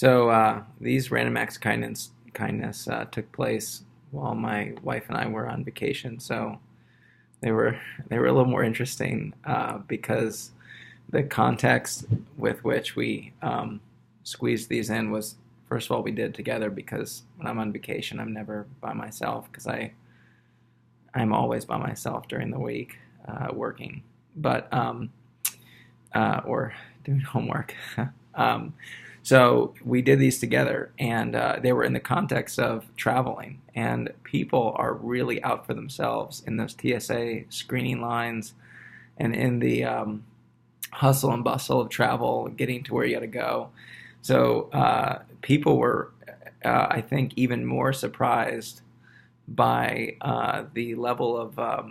So these random acts of kindness took place while my wife and I were on vacation. So they were they were a little more interesting because the context with which we squeezed these in was, first of all, we did together, because when I'm on vacation I'm never by myself, because I'm always by myself during the week, working, but or doing homework. um, so we did these together, and they were in the context of traveling. And people are really out for themselves in those TSA screening lines, and in the hustle and bustle of travel, getting to where you got to go. So people were, I think, even more surprised by the level of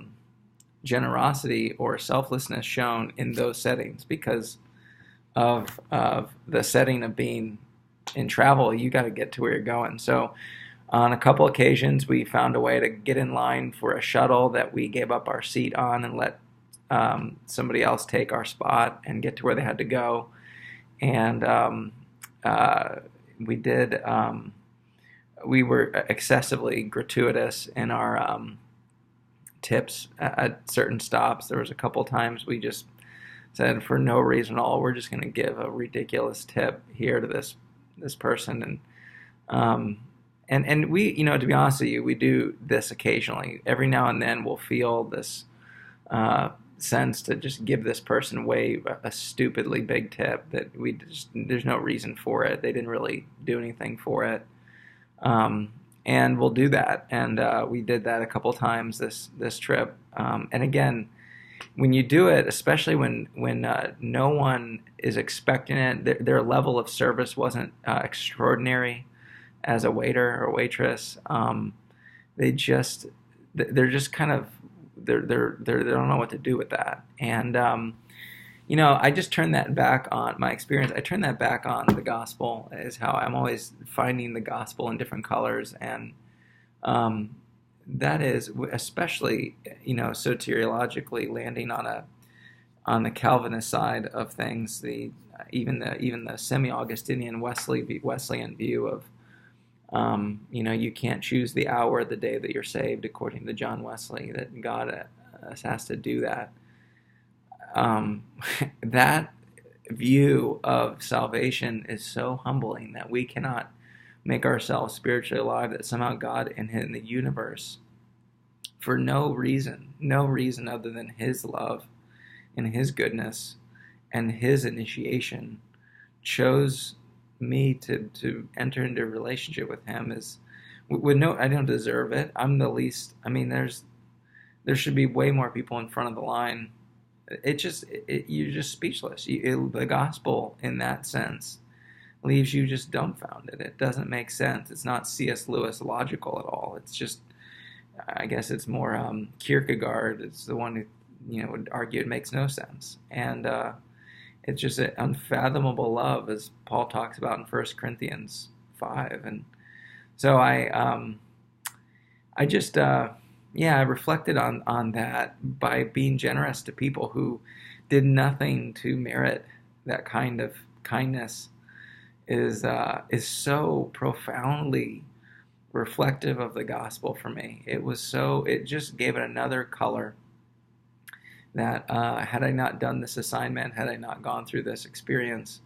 generosity or selflessness shown in those settings, because of the setting of being in travel. You got to get to where you're going. So on a couple occasions, we found a way to get in line for a shuttle that we gave up our seat on and let somebody else take our spot and get to where they had to go. And we did. We were excessively gratuitous in our tips at certain stops. There was a couple times we just said, for no reason at all, we're just going to give a ridiculous tip here to this person. And we, to be honest with you, we do this occasionally. Every now and then we'll feel this sense to just give this person away a stupidly big tip that there's no reason for it. They didn't really do anything for it. And we'll do that. And we did that a couple times this trip. And again, when you do it, especially when no one is expecting it, their level of service wasn't extraordinary as a waiter or waitress. They're just kind of they don't know what to do with that. And I just turned that back on my experience. I turned that back on the gospel, is how I'm always finding the gospel in different colors. And that is especially, soteriologically landing on the Calvinist side of things, even the semi-Augustinian Wesleyan view of, you can't choose the hour of the day that you're saved, according to John Wesley, that God has to do that. That view of salvation is so humbling, that we cannot make ourselves spiritually alive, that somehow God in the universe, for no reason other than his love and his goodness and his initiation, chose me to enter into a relationship with him. I don't deserve it. I'm the least. I mean, there should be way more people in front of the line. You're just speechless. The gospel, in that sense, leaves you just dumbfounded. It doesn't make sense. It's not C.S. Lewis logical at all. It's just, I guess it's more Kierkegaard. It's the one who would argue it makes no sense. And it's just an unfathomable love, as Paul talks about in 1 Corinthians 5. And so I reflected on that by being generous to people who did nothing to merit that kind of kindness. Is so profoundly reflective of the gospel for me. It just gave it another color, that had I not done this assignment, had I not gone through this experience,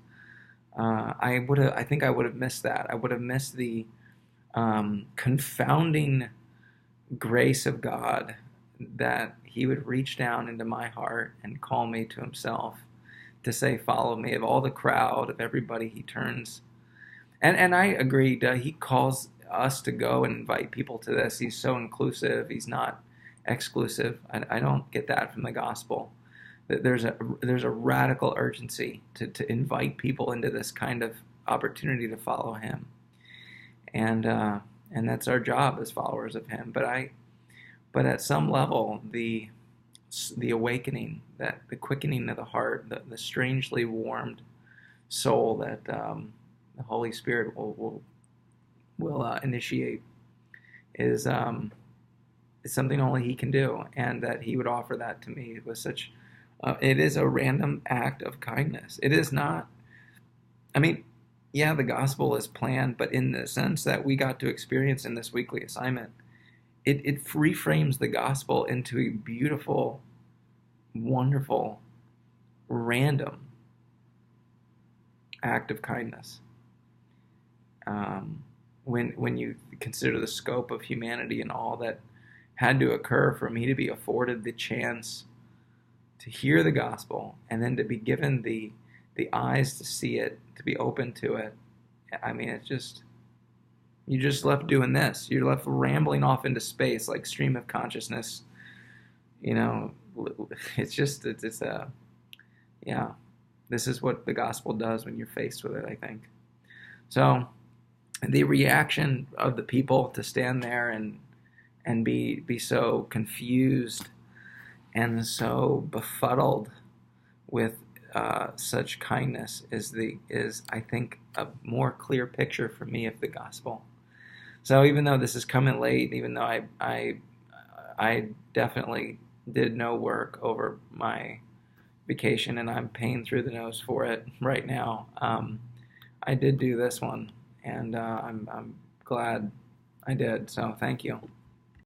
I think I would have missed that. I would have missed the confounding grace of God, that he would reach down into my heart and call me to himself, to say, follow me. Of all the crowd, of everybody he turns. And I agree, he calls us to go and invite people to this. He's so inclusive. He's not exclusive. I don't get that from the gospel. There's a radical urgency to invite people into this kind of opportunity to follow him. And that's our job as followers of him. But at some level, the awakening, that the quickening of the heart, the strangely warmed soul that the Holy Spirit will initiate, is something only he can do, and that he would offer that to me with such. It is a random act of kindness. It is not. I mean, yeah, the gospel is planned, but in the sense that we got to experience in this weekly assignment, it reframes the gospel into a beautiful, wonderful, random act of kindness. When you consider the scope of humanity and all that had to occur for me to be afforded the chance to hear the gospel and then to be given the eyes to see it, to be open to it. I mean, it's just, you're just left doing this. You're left rambling off into space like stream of consciousness. You know, it's a, yeah, this is what the gospel does when you're faced with it, I think. So the reaction of the people to stand there and be so confused and so befuddled with such kindness is I think a more clear picture for me of the gospel. So even though this is coming late, even though I definitely did no work over my vacation and I'm paying through the nose for it right now, I did do this one, and I'm glad I did. So thank you.